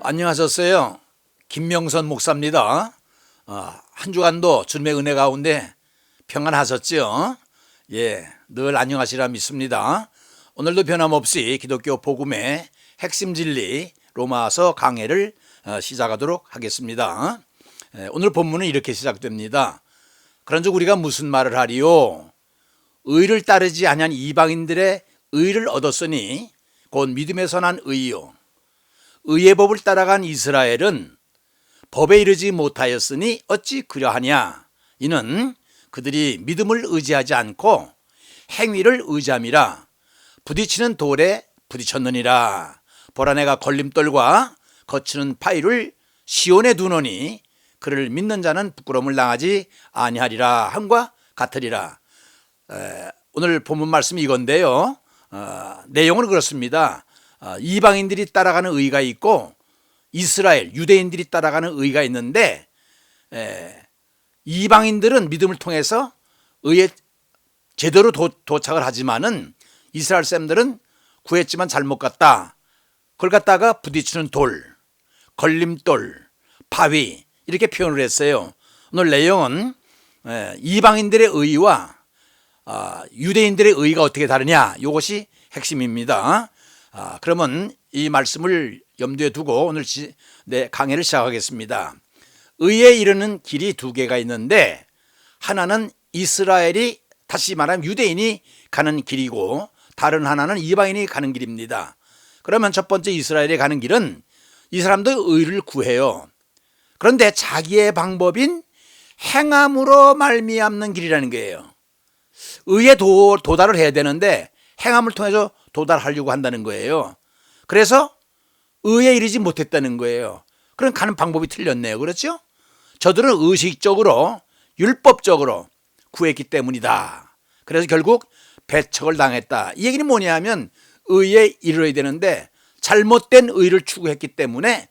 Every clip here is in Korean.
안녕하셨어요. 김명선 목사입니다. 한 주간도 주님의 은혜 가운데 평안하셨죠? 예, 늘 안녕하시라 믿습니다. 오늘도 변함없이 기독교 복음의 핵심 진리 로마서 강해를 시작하도록 하겠습니다. 오늘 본문은 이렇게 시작됩니다. 그런즉 우리가 무슨 말을 하리요? 의를 따르지 아니한 이방인들의 의를 얻었으니 곧 믿음에서 난 의요. 의의 법을 따라간 이스라엘은 법에 이르지 못하였으니 어찌 그러하냐? 이는 그들이 믿음을 의지하지 않고 행위를 의지함이라. 부딪히는 돌에 부딪혔느니라. 보라 내가 걸림돌과 거치는 파이를 시온에 두노니 그를 믿는 자는 부끄러움을 당하지 아니하리라 함과 같으리라. 오늘 본문 말씀이 이건데요. 내용은 그렇습니다. 이방인들이 따라가는 의가 있고 이스라엘 유대인들이 따라가는 의가 있는데, 이방인들은 믿음을 통해서 의에 제대로 도착을 하지만은 이스라엘 사람들은 구했지만 잘못 갔다. 그걸 갖다가 부딪히는 돌, 걸림돌, 바위 이렇게 표현을 했어요. 오늘 내용은 이방인들의 의와 유대인들의 의가 어떻게 다르냐, 이것이 핵심입니다. 그러면 이 말씀을 염두에 두고 오늘 강해를 시작하겠습니다. 의에 이르는 길이 두 개가 있는데, 하나는 이스라엘이, 다시 말하면 유대인이 가는 길이고, 다른 하나는 이방인이 가는 길입니다. 그러면 첫 번째 이스라엘이 가는 길은 이 사람도 의를 구해요. 그런데 자기의 방법인 행함으로 말미암는 길이라는 거예요. 의에 도달을 해야 되는데 행함을 통해서 도달하려고 한다는 거예요. 그래서 의에 이르지 못했다는 거예요. 그럼 가는 방법이 틀렸네요. 그렇죠? 저들은 의식적으로 율법적으로 구했기 때문이다. 그래서 결국 배척을 당했다. 이 얘기는 뭐냐면 의에 이르러야 되는데 잘못된 의를 추구했기 때문에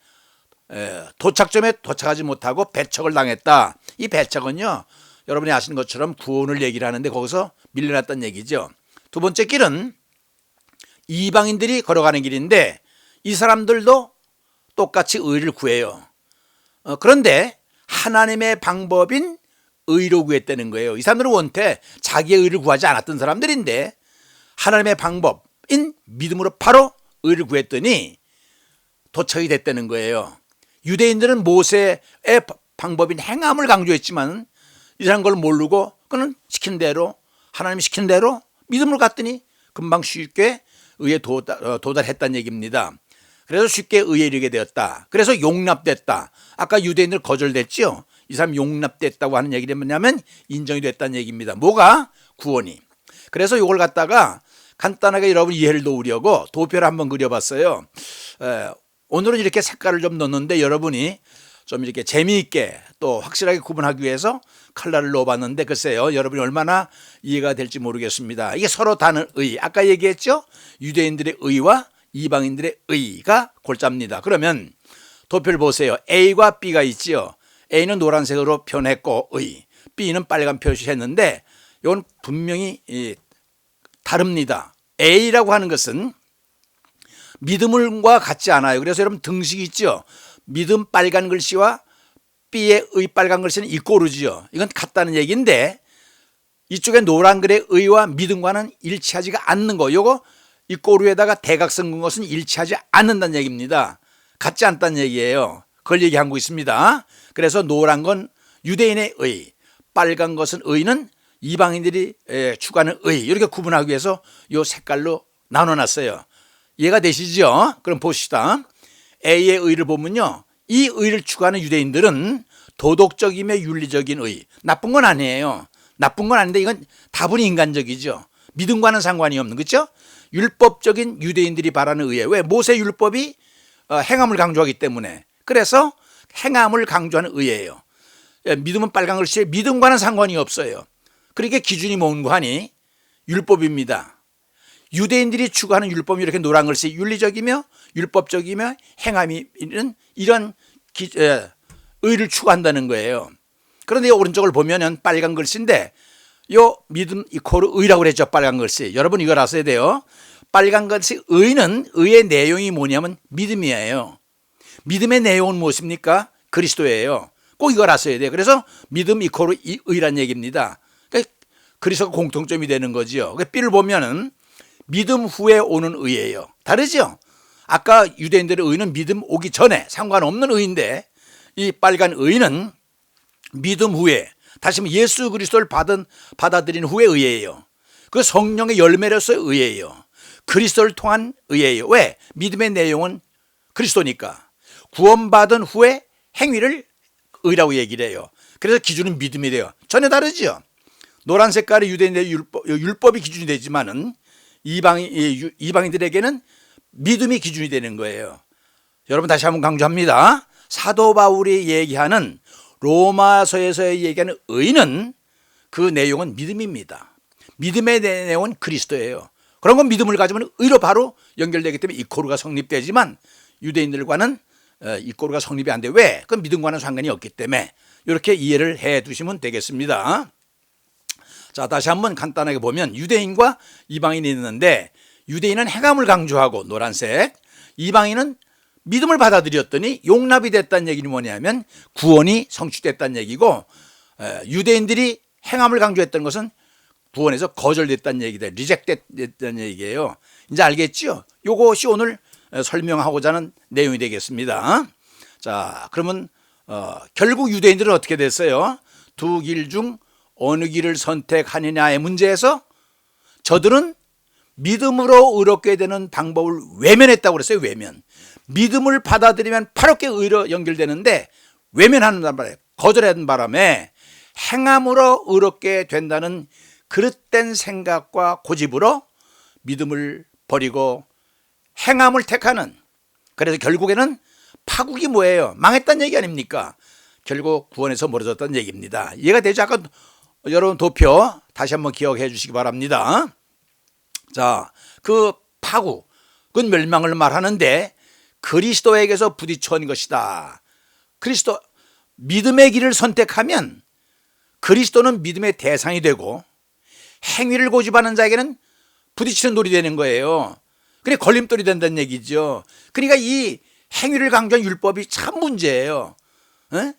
도착점에 도착하지 못하고 배척을 당했다. 이 배척은요, 여러분이 아시는 것처럼 구원을 얘기를 하는데 거기서 밀려났다는 얘기죠. 두 번째 길은 이방인들이 걸어가는 길인데 이 사람들도 똑같이 의를 구해요. 그런데 하나님의 방법인 의로 구했다는 거예요. 이 사람들은 원태 자기의 의를 구하지 않았던 사람들인데 하나님의 방법인 믿음으로 바로 의를 구했더니 도착이 됐다는 거예요. 유대인들은 모세의 방법인 행함을 강조했지만 이 사람 그걸 모르고 그는 시킨 대로, 하나님이 시킨 대로 믿음으로 갔더니 금방 쉽게 의에 도달했다는 얘기입니다. 그래서 쉽게 의에 이르게 되었다. 그래서 용납됐다. 아까 유대인들 거절됐죠. 이 사람 용납됐다고 하는 얘기는 뭐냐면 인정이 됐다는 얘기입니다. 뭐가? 구원이. 그래서 이걸 갖다가 간단하게 여러분 이해를 도우려고 도표를 한번 그려봤어요. 오늘은 이렇게 색깔을 좀 넣었는데 여러분이 좀 이렇게 재미있게 또 확실하게 구분하기 위해서 컬러를 넣어봤는데 글쎄요, 여러분이 얼마나 이해가 될지 모르겠습니다. 이게 서로 다른 의, 아까 얘기했죠? 유대인들의 의와 이방인들의 의가 골자입니다. 그러면 도표를 보세요. A과 B가 있죠. A는 노란색으로 표현했고 의, B는 빨간 표시했는데 이건 분명히 다릅니다. A라고 하는 것은 믿음과 같지 않아요. 그래서 여러분 등식 있죠. 믿음 빨간 글씨와 B의 의 빨간 글씨는 이꼬르지요. 이건 같다는 얘기인데 이쪽에 노란 글의 의와 믿음과는 일치하지가 않는 거. 요거 이꼬르에다가 대각선 그은 것은 일치하지 않는다는 얘기입니다. 같지 않다는 얘기예요. 그걸 얘기하고 있습니다. 그래서 노란 건 유대인의 의, 빨간 것은 의는 이방인들이 추구하는 의, 이렇게 구분하기 위해서 요 색깔로 나눠놨어요. 이해가 되시죠? 그럼 봅시다. A의 의를 보면요, 이 의를 추구하는 유대인들은 도덕적이며 윤리적인 의, 나쁜 건 아니에요. 나쁜 건 아닌데 이건 다분히 인간적이죠. 믿음과는 상관이 없는, 그렇죠? 율법적인 유대인들이 바라는 의에, 왜? 모세 율법이 행함을 강조하기 때문에. 그래서 행함을 강조하는 의예요. 믿음은 빨간 글씨에 믿음과는 상관이 없어요. 그러니까 기준이 뭔가 하니 율법입니다. 유대인들이 추구하는 율법이 이렇게 노란 글씨 윤리적이며 율법적이며 행함이 있는 이런 의를 추구한다는 거예요. 그런데 오른쪽을 보면은 빨간 글씨인데 요 믿음 이코르 의라고 그랬죠. 빨간 글씨. 여러분 이걸 아셔야 돼요. 빨간 글씨 의는 의의 내용이 뭐냐면 믿음이에요. 믿음의 내용은 무엇입니까? 그리스도예요. 꼭 이걸 아셔야 돼요. 그래서 믿음 이코로 의란 얘기입니다. 그러니까 그리스도가 공통점이 되는 거지요. 그러니까 B를 보면은 믿음 후에 오는 의예요. 다르죠? 아까 유대인들의 의는 믿음 오기 전에 상관없는 의인데, 이 빨간 의는 믿음 후에, 다시 말하면 예수 그리스도를 받아들인 후의 의예요. 그 성령의 열매로서의 의예요. 그리스도를 통한 의예요. 왜? 믿음의 내용은 그리스도니까. 구원받은 후에 행위를 의라고 얘기를 해요. 그래서 기준은 믿음이 돼요. 전혀 다르죠. 노란 색깔의 유대인의 율법이 기준이 되지만은 이방인들에게는 믿음이 기준이 되는 거예요. 여러분 다시 한번 강조합니다. 사도 바울이 얘기하는 로마서에서 얘기하는 의는 그 내용은 믿음입니다. 믿음의 내용은 그리스도예요. 그런 건 믿음을 가지면 의로 바로 연결되기 때문에 이코르가 성립되지만 유대인들과는 이코르가 성립이 안 돼. 왜? 그건 믿음과는 상관이 없기 때문에 이렇게 이해를 해 두시면 되겠습니다. 자, 다시 한번 간단하게 보면 유대인과 이방인이 있는데, 유대인은 행함을 강조하고 노란색, 이방인은 믿음을 받아들였더니 용납이 됐다는 얘기는 뭐냐면 구원이 성취됐다는 얘기고, 유대인들이 행함을 강조했던 것은 구원에서 거절됐다는 얘기다. 리젝됐다는 얘기예요. 이제 알겠죠? 이것이 오늘 설명하고자 하는 내용이 되겠습니다. 자, 그러면 결국 유대인들은 어떻게 됐어요? 두 길 중 어느 길을 선택하느냐의 문제에서 저들은 믿음으로 의롭게 되는 방법을 외면했다고 그랬어요. 외면. 믿음을 받아들이면 바로게 의로 연결되는데 외면하는 바람에, 거절하는 바람에 행함으로 의롭게 된다는 그릇된 생각과 고집으로 믿음을 버리고 행함을 택하는, 그래서 결국에는 파국이 뭐예요? 망했다는 얘기 아닙니까? 결국 구원에서 멀어졌다는 얘기입니다. 이해가 되죠? 아까 여러분 도표 다시 한번 기억해 주시기 바랍니다. 자, 그 파국은 멸망을 말하는데 그리스도에게서 부딪혀온 것이다. 그리스도, 믿음의 길을 선택하면 그리스도는 믿음의 대상이 되고 행위를 고집하는 자에게는 부딪히는 돌이 되는 거예요. 그래 걸림돌이 된다는 얘기죠. 그러니까 이 행위를 강조한 율법이 참 문제예요. 에?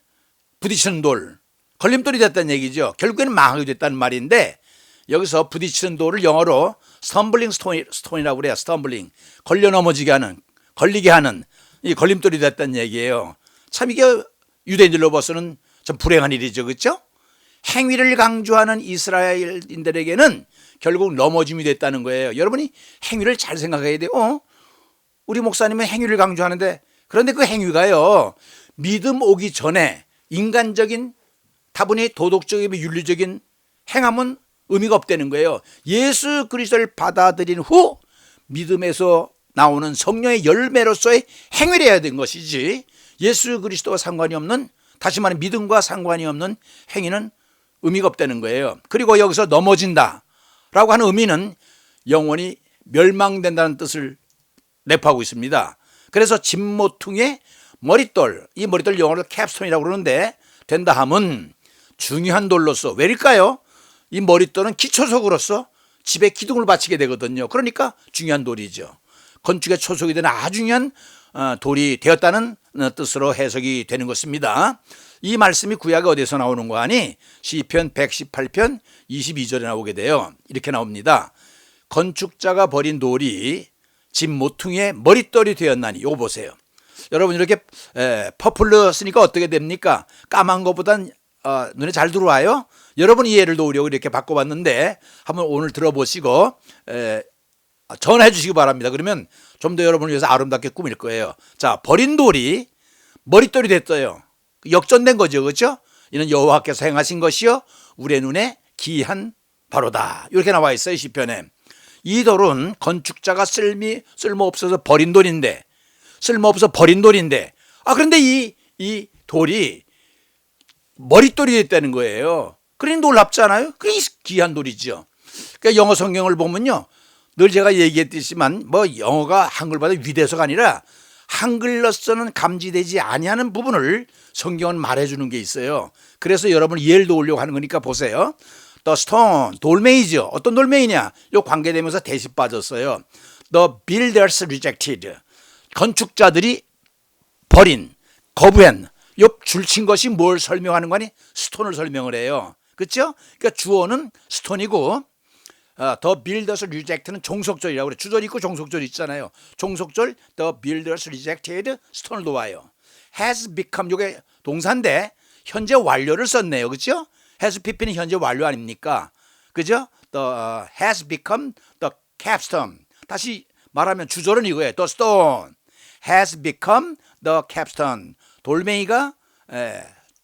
부딪히는 돌, 걸림돌이 됐다는 얘기죠. 결국에는 망하게 됐다는 말인데, 여기서 부딪히는 돌을 영어로 스텀블링 스톤이라고 그래요. 스텀블링, 걸려 넘어지게 하는, 걸리게 하는 이 걸림돌이 됐다는 얘기예요. 참 이게 유대인들로 봐서는 좀 불행한 일이죠. 그렇죠? 행위를 강조하는 이스라엘인들에게는 결국 넘어짐이 됐다는 거예요. 여러분이 행위를 잘 생각해야 돼요. 우리 목사님은 행위를 강조하는데, 그런데 그 행위가요, 믿음 오기 전에 인간적인, 다분히 도덕적이고 윤리적인 행함은 의미가 없다는 거예요. 예수 그리스도를 받아들인 후 믿음에서 나오는 성령의 열매로서의 행위를 해야 되는 것이지, 예수 그리스도와 상관이 없는, 다시 말해 믿음과 상관이 없는 행위는 의미가 없다는 거예요. 그리고 여기서 넘어진다 라고 하는 의미는 영원히 멸망된다는 뜻을 내포하고 있습니다. 그래서 진모퉁의 머릿돌, 이 머릿돌 영어로 캡스톤이라고 그러는데, 된다 함은 중요한 돌로서, 왜일까요? 이 머릿돌은 기초석으로서 집에 기둥을 바치게 되거든요. 그러니까 중요한 돌이죠. 건축의 초석이 되는 아주 중요한 돌이 되었다는 뜻으로 해석이 되는 것입니다. 이 말씀이 구약에 어디서 나오는 거 아니? 시편 118편 22절에 나오게 돼요. 이렇게 나옵니다. 건축자가 버린 돌이 집 모퉁이의 머릿돌이 되었나니. 이거 보세요. 여러분 이렇게 퍼플러 쓰니까 어떻게 됩니까? 까만 것보단 눈에 잘 들어와요. 여러분 이해를 도우려고 이렇게 바꿔봤는데 한번 오늘 들어보시고 전해 주시기 바랍니다. 그러면 좀 더 여러분을 위해서 아름답게 꾸밀 거예요. 자, 버린 돌이 머릿돌이 됐어요. 역전된 거죠. 그렇죠? 이는 여호와께서 행하신 것이요 우리의 눈에 기이한 바로다. 이렇게 나와 있어요. 시편에. 이 돌은 건축자가 쓸모없어서 버린 돌인데, 쓸모없어 버린 돌인데, 그런데 이 돌이 머릿돌이 됐다는 거예요. 그러니 놀랍잖아요. 그게 귀한 돌이죠. 그러니까 영어 성경을 보면요, 늘 제가 얘기했듯이만 뭐 영어가 한글보다 위대서가 아니라 한글로서는 감지되지 아니하는 부분을 성경은 말해주는 게 있어요. 그래서 여러분 이해를 도우려고 하는 거니까 보세요. The stone, 돌멩이죠. 어떤 돌멩이냐? 요 관계되면서 대시 빠졌어요. The builders rejected. 건축자들이 버린, 거부한, 요 줄친 것이 뭘 설명하는 거니? 스톤을 설명을 해요. 그렇죠? 그러니까 주어는 스톤이고 the builders reject는 종속절이라고 그래. 주절 있고 종속절 있잖아요. 종속절 the builders rejected 스톤을 놓아요. has become 요게 동사인데 현재 완료를 썼네요. 그렇죠? has pp는 현재 완료 아닙니까? 그죠? the has become the capstone. 다시 말하면 주절은 이거예요. the stone has become the capstone. 돌멩이가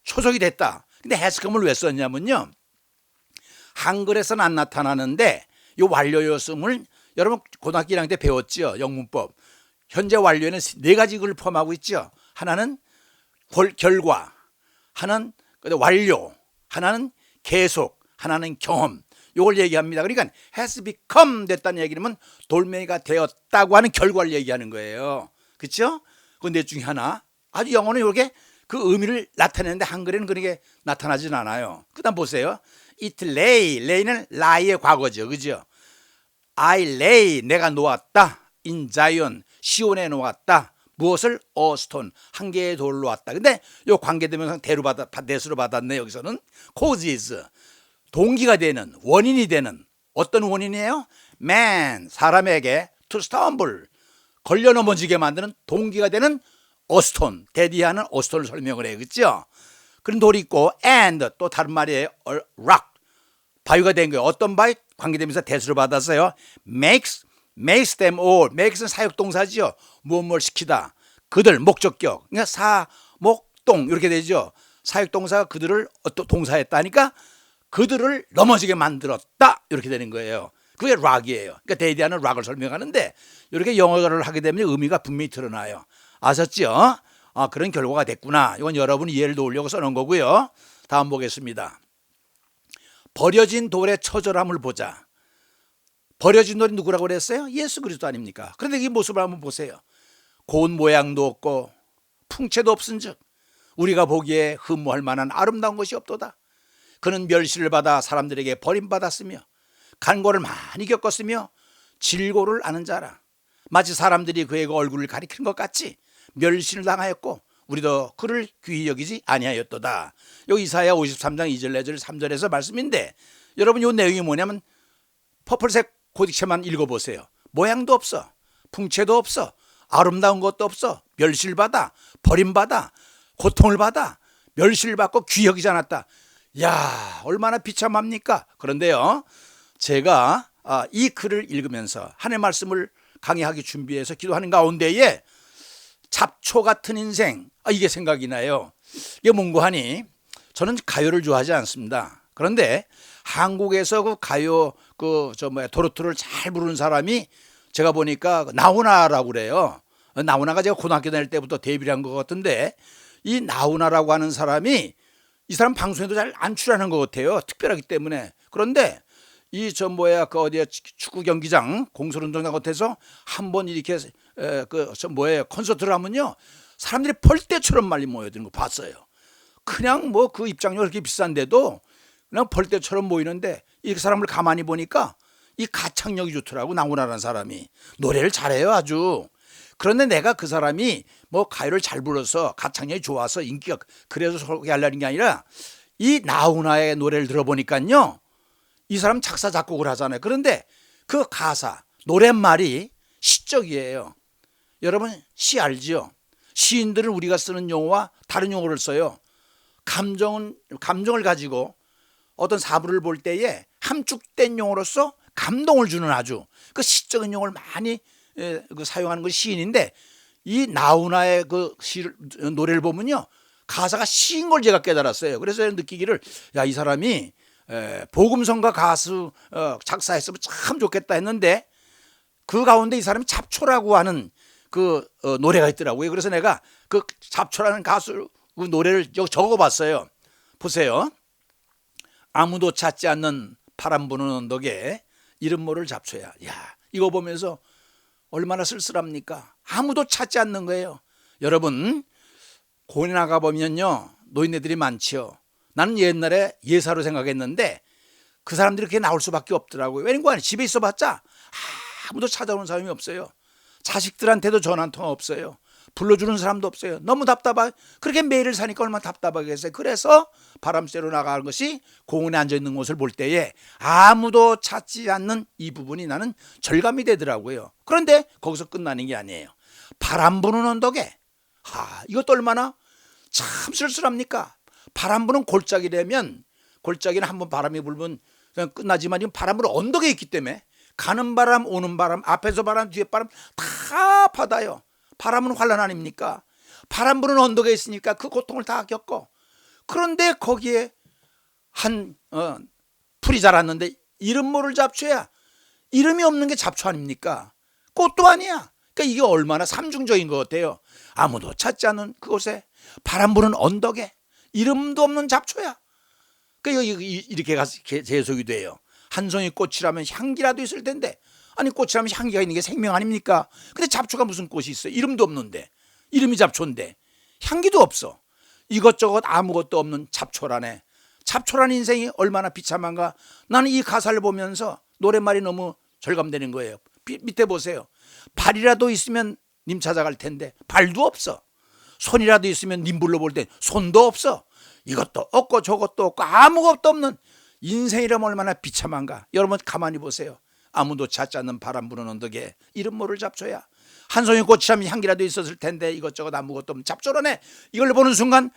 초석이 됐다. 근데 hascom을 왜 썼냐면요. 한글에서는 안 나타나는데 이 완료였음을 여러분 고등학교 1학년 때 배웠죠. 영문법. 현재 완료에는 네 가지 걸 포함하고 있죠. 하나는 결과, 하나는 완료, 하나는 계속, 하나는 경험. 이걸 얘기합니다. 그러니까 has become 됐다는 얘기는 돌멩이가 되었다고 하는 결과를 얘기하는 거예요. 그렇죠? 그 넷 중에 하나. 아주 영어는 이렇게 그 의미를 나타내는데 한글에는 그렇게 나타나진 않아요. 그 다음 보세요. It lay, lay는 lie의 과거죠. 그죠? I lay, 내가 놓았다. In Zion, 시온에 놓았다. 무엇을? A stone, 한 개의 돌을 놓았다. 근데 요 관계대명사 대수로 받았네. 여기서는 causes, 동기가 되는, 원인이 되는 어떤 원인이에요? Man, 사람에게 to stumble, 걸려 넘어지게 만드는 동기가 되는 a stone, 대디하는 a stone을 설명을 해요. 그렇죠? 그런 돌이 있고 and 또 다른 말이에요. rock, 바위가 된 거예요. 어떤 바위? 관계대명사 대수로 받았어요. makes them all. makes는 사역동사죠. 무엇 시키다. 그들 목적격. 그러니까 사목동 이렇게 되죠. 사역동사가 그들을 어떤 동사했다니까 그들을 넘어지게 만들었다 이렇게 되는 거예요. 그게 rock이에요. 그러니까 대디하는 rock을 설명하는데 이렇게 영어를 하게 되면 의미가 분명히 드러나요. 아셨죠? 그런 결과가 됐구나. 이건 여러분이 이해를 도우려고 써놓은 거고요. 다음 보겠습니다. 버려진 돌의 처절함을 보자. 버려진 돌이 누구라고 그랬어요? 예수 그리스도 아닙니까? 그런데 이 모습을 한번 보세요. 고운 모양도 없고 풍채도 없은즉 우리가 보기에 흠모할 만한 아름다운 것이 없도다. 그는 멸시를 받아 사람들에게 버림받았으며 간고를 많이 겪었으며 질고를 아는 자라. 마치 사람들이 그의 얼굴을 가리키는 것 같이 멸시를 당하였고 우리도 그를 귀히 여기지 아니하였도다. 여기 이사야 53장 2절 내절 3절에서 말씀인데 여러분 이 내용이 뭐냐면 퍼플색 고딕체만 읽어보세요. 모양도 없어, 풍채도 없어, 아름다운 것도 없어, 멸시를 받아, 버림받아, 고통을 받아, 멸시를 받고 귀히 여기지 않았다. 야, 얼마나 비참합니까? 그런데요, 제가 이 글을 읽으면서 하나님의 말씀을 강의하기 준비해서 기도하는 가운데에 잡초 같은 인생, 이게 생각이 나요. 이게 뭔고 하니 저는 가요를 좋아하지 않습니다. 그런데 한국에서 그 가요 도로트를 잘 부르는 사람이 제가 보니까 나훈아라고 그래요. 나훈아가 제가 고등학교 다닐 때부터 데뷔를 한 것 같은데 이 나훈아라고 하는 사람이 이 사람 방송에도 잘 안 출연하는 것 같아요. 특별하기 때문에. 그런데 그 어디야 축구 경기장 공설운동장 같아서 한번 이렇게 콘서트를 하면요 사람들이 벌떼처럼 많이 모여드는 거 봤어요. 그냥 그 입장료 그렇게 비싼데도 그냥 벌떼처럼 모이는데 이 사람을 가만히 보니까 이 가창력이 좋더라고. 나훈아라는 사람이 노래를 잘해요 아주. 그런데 내가 그 사람이 가요를 잘 불러서 가창력이 좋아서 인기가 그래서 소개하려는 게 아니라 이 나훈아의 노래를 들어보니까요 이 사람 작사 작곡을 하잖아요. 그런데 그 가사 노랫말이 시적이에요. 여러분 시 알죠? 시인들은 우리가 쓰는 용어와 다른 용어를 써요. 감정을 가지고 어떤 사물을 볼 때에 함축된 용어로서 감동을 주는 아주 그 시적인 용어를 많이 사용하는 것이 시인인데 이 나훈아의 노래를 보면요 가사가 시인 걸 제가 깨달았어요. 그래서 느끼기를 이 사람이 복음성가 가수 작사했으면 참 좋겠다 했는데 그 가운데 이 사람이 잡초라고 하는 노래가 있더라고요. 그래서 내가 그 잡초라는 가수 노래를 적어봤어요. 보세요. 아무도 찾지 않는 바람 부는 언덕에 이름 모를 잡초야. 이거 보면서 얼마나 쓸쓸합니까? 아무도 찾지 않는 거예요. 여러분 고에 나가 보면요 노인네들이 많지요. 나는 옛날에 예사로 생각했는데 그 사람들이 그렇게 나올 수밖에 없더라고요. 왜냐면 집에 있어봤자 아무도 찾아오는 사람이 없어요. 자식들한테도 전화 한 통 없어요. 불러주는 사람도 없어요. 너무 답답하. 그렇게 매일을 사니까 얼마나 답답하겠어요. 그래서 바람 쐬러 나가는 것이 공원에 앉아있는 곳을 볼 때에 아무도 찾지 않는 이 부분이 나는 절감이 되더라고요. 그런데 거기서 끝나는 게 아니에요. 바람 부는 언덕에, 이것도 얼마나 참 쓸쓸합니까? 바람 부는 골짜기라면, 골짜기는 한번 바람이 불면 그냥 끝나지만 지금 바람 부는 언덕에 있기 때문에 가는 바람 오는 바람, 앞에서 바람 뒤에 바람 다 받아요. 바람은 환란 아닙니까? 바람 부는 언덕에 있으니까 그 고통을 다 겪고, 그런데 거기에 한 풀이 자랐는데 이름 모를 잡초야. 이름이 없는 게 잡초 아닙니까? 꽃도 아니야. 그러니까 이게 얼마나 삼중적인 것 같아요. 아무도 찾지 않는 그곳에 바람 부는 언덕에 이름도 없는 잡초야. 그러니까 이렇게 해석이 돼요. 한 송이 꽃이라면 향기라도 있을 텐데, 아니 꽃이라면 향기가 있는 게 생명 아닙니까? 근데 잡초가 무슨 꽃이 있어요? 이름도 없는데, 이름이 잡초인데 향기도 없어. 이것저것 아무것도 없는 잡초라네. 잡초란 인생이 얼마나 비참한가. 나는 이 가사를 보면서 노랫말이 너무 절감되는 거예요. 밑에 보세요. 발이라도 있으면 님 찾아갈 텐데 발도 없어. 손이라도 있으면 님 불러볼 때 손도 없어. 이것도 없고 저것도 없고 아무것도 없는 인생이라면 얼마나 비참한가. 여러분 가만히 보세요. 아무도 찾지 않는 바람 부는 언덕에 이름 모를 잡초야. 한 송이 꽃이라면 향기라도 있었을 텐데 이것저것 아무것도 없는 잡초라네. 이걸 보는 순간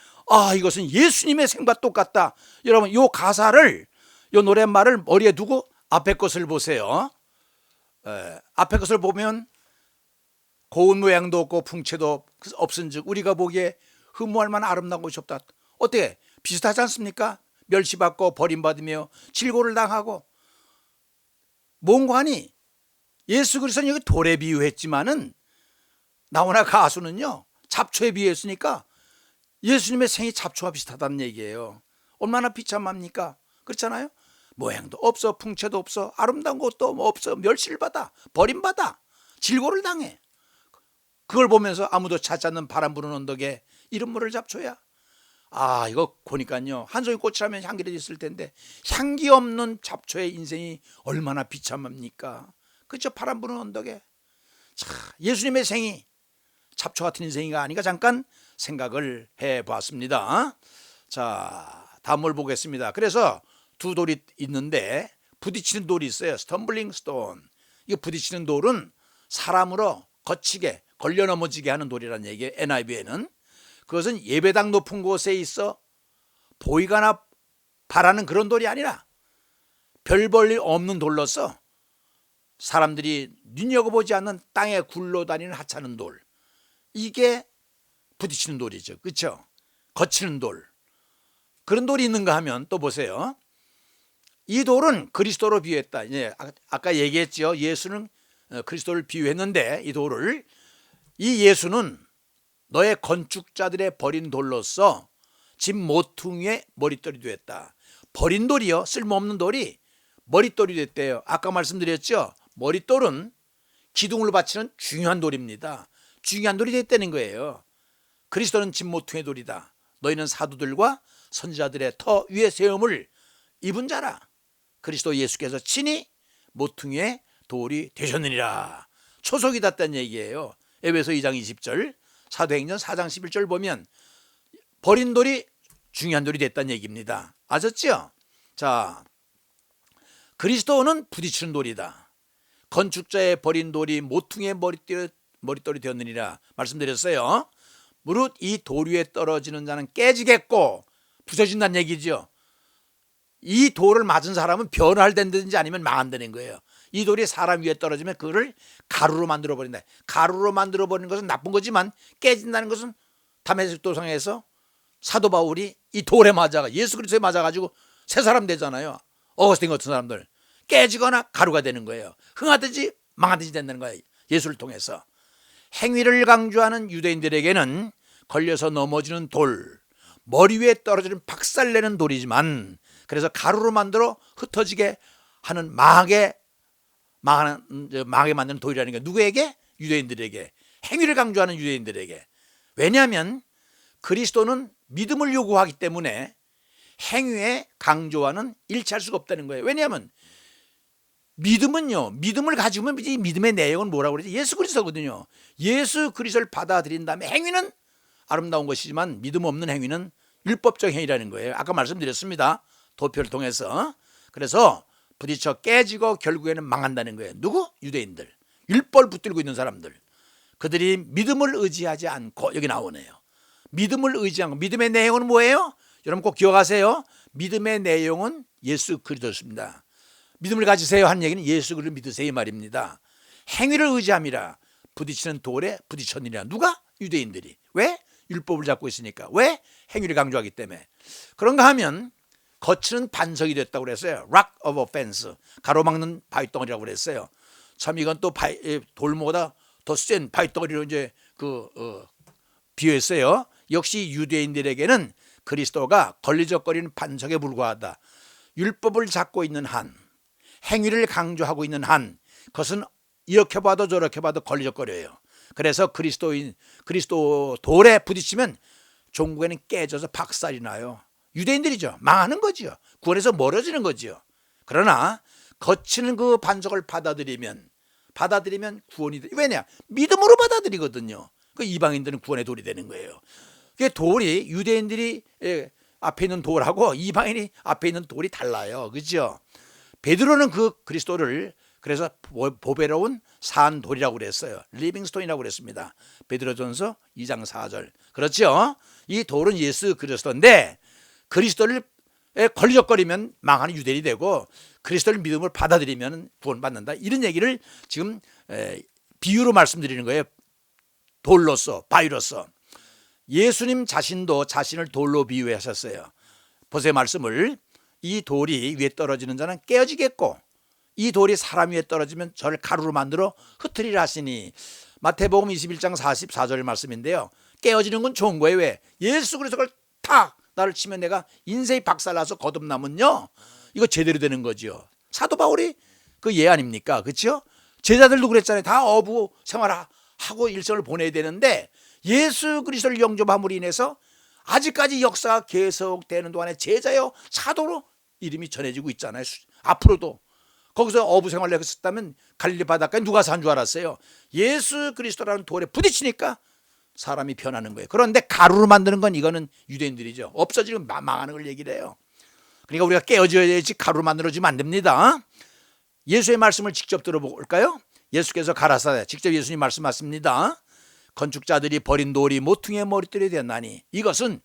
이것은 예수님의 생과 똑같다. 여러분 이 가사를, 이 노랫말을 머리에 두고 앞에 것을 보세요. 앞에 것을 보면 고운 모양도 없고 풍채도 없은즉 우리가 보기에 흠모할 만한 아름다운 것이 없다. 어때? 비슷하지 않습니까? 멸시받고 버림받으며 질고를 당하고. 뭔가니 예수 그리스도는 여기 돌에 비유했지만은 나오나 가수는요 잡초에 비유했으니까 예수님의 생이 잡초와 비슷하다는 얘기예요. 얼마나 비참합니까? 그렇잖아요. 모양도 없어, 풍채도 없어, 아름다운 것도 없어, 멸시를 받아, 버림받아, 질고를 당해. 그걸 보면서 아무도 찾지 않는 바람 부는 언덕에 이름 모를 잡초야. 이거 보니까요 한 송이 꽃이라면 향기라도 있을 텐데 향기 없는 잡초의 인생이 얼마나 비참합니까? 그렇죠? 바람 부는 언덕에. 예수님의 생이 잡초 같은 인생이가 아닌가 잠깐 생각을 해봤습니다. 자, 다음을 보겠습니다. 그래서 두 돌이 있는데 부딪히는 돌이 있어요. 스텀블링 스톤. 이 부딪히는 돌은 사람으로 거치게 걸려 넘어지게 하는 돌이라는 얘기예요. NIV에는. 그것은 예배당 높은 곳에 있어 보이거나 바라는 그런 돌이 아니라 별 볼 일 없는 돌로서 사람들이 눈여겨보지 않는 땅에 굴러다니는 하찮은 돌. 이게 부딪히는 돌이죠. 그렇죠? 거치는 돌. 그런 돌이 있는가 하면 또 보세요. 이 돌은 그리스도로 비유했다. 아까 얘기했죠. 예수는 그리스도를 비유했는데 이 돌을, 이 예수는 너의 건축자들의 버린 돌로서 집 모퉁이의 머릿돌이 되었다. 버린 돌이요, 쓸모없는 돌이 머릿돌이 됐대요. 아까 말씀드렸죠. 머릿돌은 기둥을 바치는 중요한 돌입니다. 중요한 돌이 됐다는 거예요. 그리스도는 집 모퉁이의 돌이다. 너희는 사도들과 선지자들의 터 위에 세움을 입은 자라. 그리스도 예수께서 친히 모퉁이의 돌이 되셨느니라. 초석이 닿다는 얘기예요. 에베소 2장 20절, 사도행전 4장 11절 보면 버린 돌이 중요한 돌이 됐다는 얘기입니다. 아셨죠? 자, 그리스도는 부딪히는 돌이다. 건축자의 버린 돌이 모퉁이의 머릿돌이 되었느니라 말씀드렸어요. 무릇 이 돌 위에 떨어지는 자는 깨지겠고 부서진다는 얘기죠. 이 돌을 맞은 사람은 변할된다든지 아니면 망한다는 거예요. 이 돌이 사람 위에 떨어지면 그거를 가루로 만들어버린다. 가루로 만들어버리는 것은 나쁜 거지만 깨진다는 것은 다메섹 도상에서 사도 바울이 이 돌에 맞아가 예수 그리스도에 맞아가지고 새 사람 되잖아요. 어거스틴 같은 사람들 깨지거나 가루가 되는 거예요. 흥하든지 망하든지 된다는 거예요. 예수를 통해서. 행위를 강조하는 유대인들에게는 걸려서 넘어지는 돌, 머리 위에 떨어지는 박살내는 돌이지만, 그래서 가루로 만들어 흩어지게 하는 망하게 만드는 돌이라는 게 누구에게? 유대인들에게. 행위를 강조하는 유대인들에게. 왜냐하면 그리스도는 믿음을 요구하기 때문에 행위에 강조하는 일치할 수가 없다는 거예요. 왜냐하면 믿음은요, 믿음을 가지면 이 믿음의 내용은 뭐라고 그러지? 예수 그리스도거든요. 예수 그리스도를 받아들인 다음에 행위는 아름다운 것이지만 믿음 없는 행위는 율법적 행위라는 거예요. 아까 말씀드렸습니다. 도표를 통해서. 그래서 부딪혀 깨지고 결국에는 망한다는 거예요. 누구? 유대인들. 율법을 붙들고 있는 사람들. 그들이 믿음을 의지하지 않고, 여기 나오네요. 믿음을 의지하고, 믿음의 내용은 뭐예요? 여러분 꼭 기억하세요. 믿음의 내용은 예수 그리스도입니다. 믿음을 가지세요 하는 얘기는 예수 그리스도를 믿으세요 이 말입니다. 행위를 의지함이라 부딪히는 돌에 부딪혔느니라. 누가? 유대인들이. 왜? 율법을 잡고 있으니까. 왜? 행위를 강조하기 때문에. 그런가 하면 거치는 반석이 됐다고 그랬어요. Rock of offense. 가로막는 바위덩어리라고 그랬어요. 참 이건 또 돌보다 더 센 바위덩어리로 이제 비유했어요. 역시 유대인들에게는 그리스도가 걸리적거리는 반석에 불과하다. 율법을 잡고 있는 한, 행위를 강조하고 있는 한, 그것은 이렇게 봐도 저렇게 봐도 걸리적거려요. 그래서 그리스도 돌에 부딪히면 종국에는 깨져서 박살이 나요. 유대인들이죠. 망하는 거죠. 구원에서 멀어지는 거죠. 그러나 거치는 그 반석을 받아들이면 구원이 돼. 왜냐? 믿음으로 받아들이거든요. 그 이방인들은 구원의 돌이 되는 거예요. 그 돌이 유대인들이 앞에 있는 돌하고 이방인이 앞에 있는 돌이 달라요. 그렇죠? 베드로는 그 그리스도를 그래서 보배로운 산 돌이라고 그랬어요. 리빙스톤이라고 그랬습니다. 베드로전서 2장 4절. 그렇죠? 이 돌은 예수 그리스도인데 그리스도를 걸리적거리면 망하는 유대인이 되고 그리스도를 믿음을 받아들이면 구원받는다. 이런 얘기를 지금 비유로 말씀드리는 거예요. 돌로서, 바위로서. 예수님 자신도 자신을 돌로 비유하셨어요. 보세요 말씀을. 이 돌이 위에 떨어지는 자는 깨어지겠고 이 돌이 사람 위에 떨어지면 저를 가루로 만들어 흩트리라 하시니. 마태복음 21장 44절 말씀인데요. 깨어지는 건 좋은 거예요. 왜? 예수 그리스도를 탁 나를 치면 내가 인생이 박살나서 거듭나면요 이거 제대로 되는 거죠. 사도 바울이 그 예 아닙니까? 그렇죠? 제자들도 그랬잖아요. 다 어부 생활하고 일생을 보내야 되는데 예수 그리스도를 영접함으로 인해서 아직까지 역사가 계속되는 동안에 제자요 사도로 이름이 전해지고 있잖아요. 앞으로도. 거기서 어부 생활을 했었다면 갈릴리 바닷가에 누가 산 줄 알았어요? 예수 그리스도라는 돌에 부딪히니까 사람이 변하는 거예요. 그런데 가루로 만드는 건 이거는 유대인들이죠. 없어지면 망하는 걸 얘기를 해요. 그러니까 우리가 깨어져야지 가루로 만들어지면 안 됩니다. 예수의 말씀을 직접 들어볼까요? 예수께서 가라사대, 직접 예수님 말씀하십니다. 건축자들이 버린 돌이 모퉁이의 머릿돌이 되었나니 이것은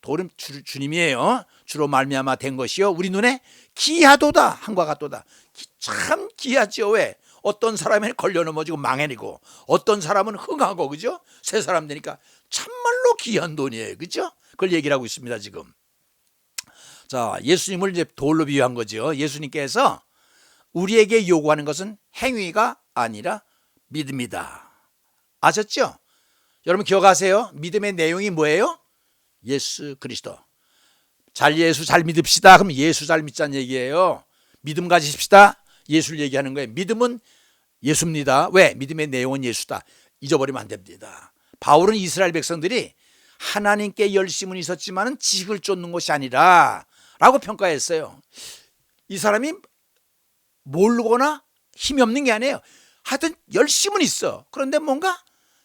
돌은 주님이에요. 주로 말미암아 된 것이요 우리 눈에 기하도다 한과 같도다. 참 기하죠. 왜? 어떤 사람은 걸려 넘어지고 망해내고 어떤 사람은 흥하고 그죠? 새 사람 되니까 참말로 귀한 돈이에요. 그죠? 그걸 얘기를 하고 있습니다 지금. 자, 예수님을 이제 돌로 비유한 거죠. 예수님께서 우리에게 요구하는 것은 행위가 아니라 믿음이다. 아셨죠? 여러분 기억하세요. 믿음의 내용이 뭐예요? 예수 그리스도. 예수 잘 믿읍시다. 그럼 예수 잘 믿자는 얘기예요. 믿음 가지십시다. 예수를 얘기하는 거예요. 믿음은 예수입니다. 왜? 믿음의 내용은 예수다. 잊어버리면 안 됩니다. 바울은 이스라엘 백성들이 하나님께 열심은 있었지만 지식을 쫓는 것이 아니라 라고 평가했어요. 이 사람이 모르거나 힘이 없는 게 아니에요. 하여튼 열심은 있어. 그런데 뭔가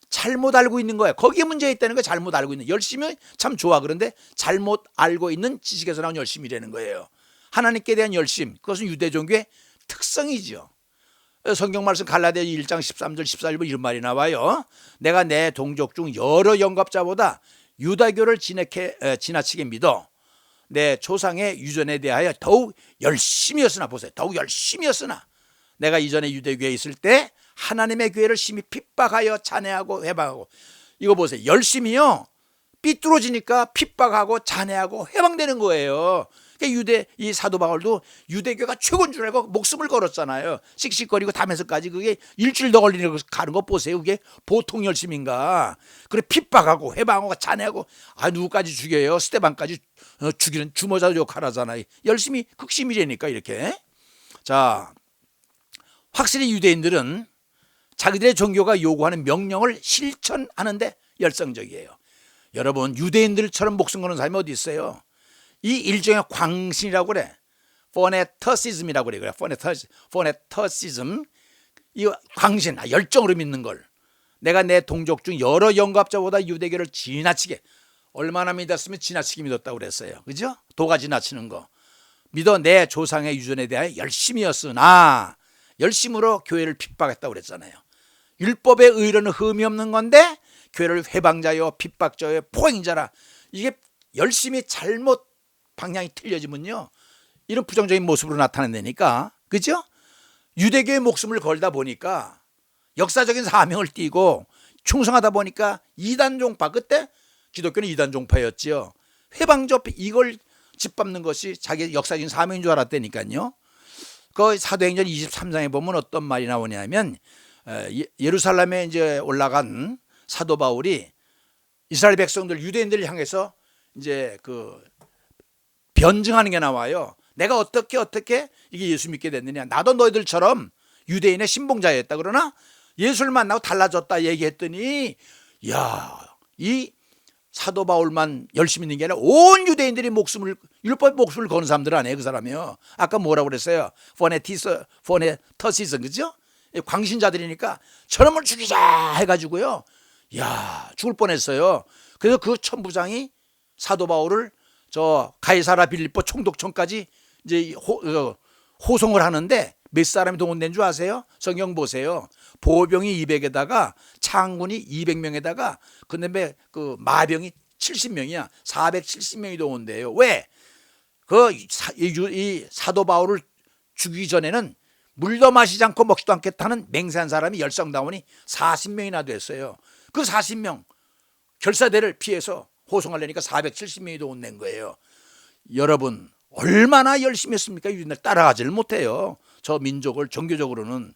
잘못 알고 있는 거야. 거기에 문제가 있다는 거야. 잘못 알고 있는. 열심이 참 좋아. 그런데 잘못 알고 있는 지식에서 나온 열심이라는 거예요. 하나님께 대한 열심. 그것은 유대 종교의 특성이죠. 성경 말씀 갈라디아 1장 13절 14절 이런 말이 나와요. 내가 내 동족 중 여러 영갑자보다 유다교를 지나치게 믿어 내 조상의 유전에 대하여 더욱 열심이었으나 보세요. 더욱 열심이었으나 내가 이전에 유대교에 있을 때 하나님의 교회를 심히 핍박하여 잔해하고 회방하고. 이거 보세요. 열심히요 삐뚤어지니까 핍박하고 잔해하고 회방되는 거예요. 이 사도 바울도 유대교가 최고인 줄 알고 목숨을 걸었잖아요. 씩씩거리고 다면서까지 그게 일주일 더 걸리는 거 가는 거 보세요. 그게 보통 열심인가. 그래 핍박하고 회방하고 잔해하고 누구까지 죽여요. 스테반까지 죽이는 주모자 욕하라잖아요. 열심히 극심이라니까 이렇게. 자, 확실히 유대인들은 자기들의 종교가 요구하는 명령을 실천하는데 열성적이에요. 여러분 유대인들처럼 목숨 거는 사람이 어디 있어요? 이 일종의 광신이라고 그래. 포네터시즘이라고 그래요. 포네터시즘. 이 광신, 열정으로 믿는 걸. 내가 내 동족 중 여러 영갑자보다 유대교를 지나치게 얼마나 믿었으면 지나치게 믿었다고 그랬어요. 그죠? 도가 지나치는 거. 믿어 내 조상의 유전에 대하여 열심이었으나 열심으로 교회를 핍박했다고 그랬잖아요. 율법의 의로는 흠이 없는 건데 교회를 회방자요 핍박자요 포행자라. 이게 열심히 잘못 방향이 틀려지면요 이런 부정적인 모습으로 나타낸다니까. 그죠? 유대교의 목숨을 걸다 보니까 역사적인 사명을 띠고 충성하다 보니까 이단 종파, 그때 기독교는 이단 종파였지요. 회방적 이걸 짓밟는 것이 자기 역사적인 사명인 줄 알았다니까요. 그 사도행전 23장에 보면 어떤 말이 나오냐면 예루살렘에 이제 올라간 사도 바울이 이스라엘 백성들 유대인들을 향해서 이제 그 변증하는 게 나와요. 내가 어떻게 이게 예수 믿게 됐느냐. 나도 너희들처럼 유대인의 신봉자였다. 그러나 예수를 만나고 달라졌다 얘기했더니 야, 이 사도 바울만 열심히 있는 게 아니라 온 유대인들이 율법 목숨을 거는 사람들 아니에요. 그 사람이요. 아까 뭐라고 그랬어요? 포네터시즘, 그죠? 광신자들이니까 저놈을 죽이자 해가지고요. 야, 죽을 뻔했어요. 그래서 그 천부장이 사도 바울을 저 가이사라 빌립보 총독청까지 이제 호송을 하는데 몇 사람이 동원된 줄 아세요? 성경 보세요. 보병이 200에다가 창군이 200명에다가 그다음에 그 마병이 70명이야. 470명이 동원돼요. 왜? 이 사도 바울을 죽이기 전에는 물도 마시지 않고 먹지도 않겠다는 맹세한 사람이 열성다운이 40명이나 됐어요. 그 40명 결사대를 피해서 호송하려니까 470명이 동원된 거예요. 여러분 얼마나 열심히 했습니까? 유대인들 따라가지를 못해요. 저 민족을 종교적으로는.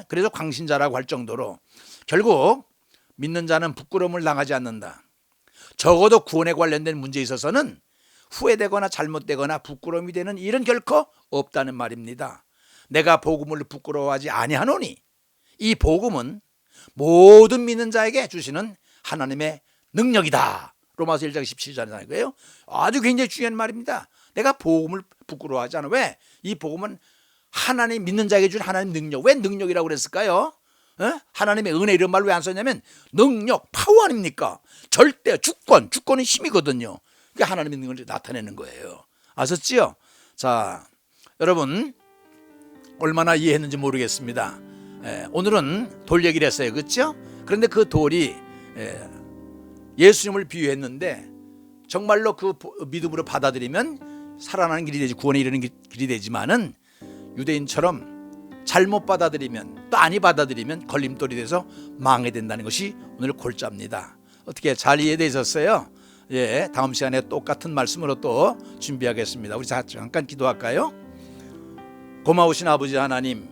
그래서 광신자라고 할 정도로 결국 믿는 자는 부끄러움을 당하지 않는다. 적어도 구원에 관련된 문제에 있어서는 후회되거나 잘못되거나 부끄러움이 되는 일은 결코 없다는 말입니다. 내가 복음을 부끄러워하지 아니하노니 이 복음은 모든 믿는 자에게 주시는 하나님의 능력이다. 로마서 1장 17절이고요. 아주 굉장히 중요한 말입니다. 내가 복음을 부끄러워하지 않아. 왜? 이 복음은 하나님 믿는 자에게 준 하나님 능력. 왜 능력이라고 그랬을까요? 하나님의 은혜 이런 말 왜 안 썼냐면 능력, 파워 아닙니까? 절대 주권은 힘이거든요. 그게 하나님의 능력을 나타내는 거예요. 아셨지요? 자, 여러분 얼마나 이해했는지 모르겠습니다. 오늘은 돌 얘기를 했어요. 그렇죠? 그런데 그 돌이 예수님을 비유했는데 정말로 그 믿음으로 받아들이면 살아나는 길이 되지, 구원에 이르는 길이 되지만은 유대인처럼 잘못 받아들이면 또 아니 받아들이면 걸림돌이 돼서 망하게 된다는 것이 오늘 골자입니다. 어떻게 잘 이해되셨어요? 예, 다음 시간에 똑같은 말씀으로 또 준비하겠습니다. 우리 잠깐 기도할까요? 고마우신 아버지 하나님,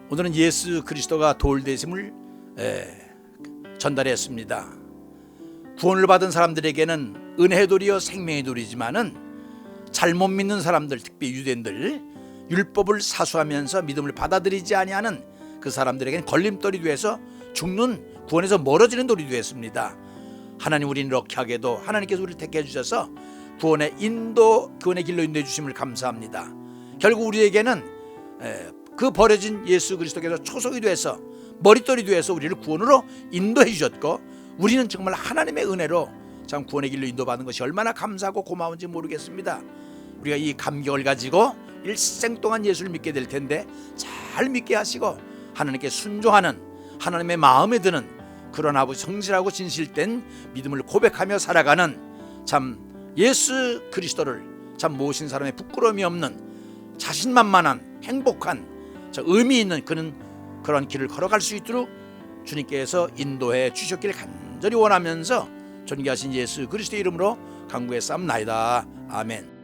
오늘은 예수 그리스도가 돌 되심을 전달했습니다. 구원을 받은 사람들에게는 은혜의 돌이요 생명의 돌이지만은 잘못 믿는 사람들, 특히 유대인들, 율법을 사수하면서 믿음을 받아들이지 아니하는 그 사람들에게는 걸림돌이 되어서 죽는, 구원에서 멀어지는 돌이 되었습니다. 하나님, 우리는 이렇게 하게도 하나님께서 우리를 택해 주셔서 구원의 길로 인도해 주심을 감사합니다. 결국 우리에게는 그 버려진 예수 그리스도께서 초석이 되어서 머릿돌이 되어서 우리를 구원으로 인도해 주셨고, 우리는 정말 하나님의 은혜로 참 구원의 길로 인도받는 것이 얼마나 감사하고 고마운지 모르겠습니다. 우리가 이 감격을 가지고 일생 동안 예수를 믿게 될 텐데 잘 믿게 하시고 하나님께 순종하는, 하나님의 마음에 드는 그런 아버지 성실하고 진실된 믿음을 고백하며 살아가는 참 예수 그리스도를 참 모신 사람의 부끄러움이 없는 자신만만한 행복한 의미 있는 그런 길을 걸어갈 수 있도록 주님께서 인도해 주셨기를 간절히 원하면서 존귀하신 예수 그리스도의 이름으로 간구해 싸움나이다. 아멘.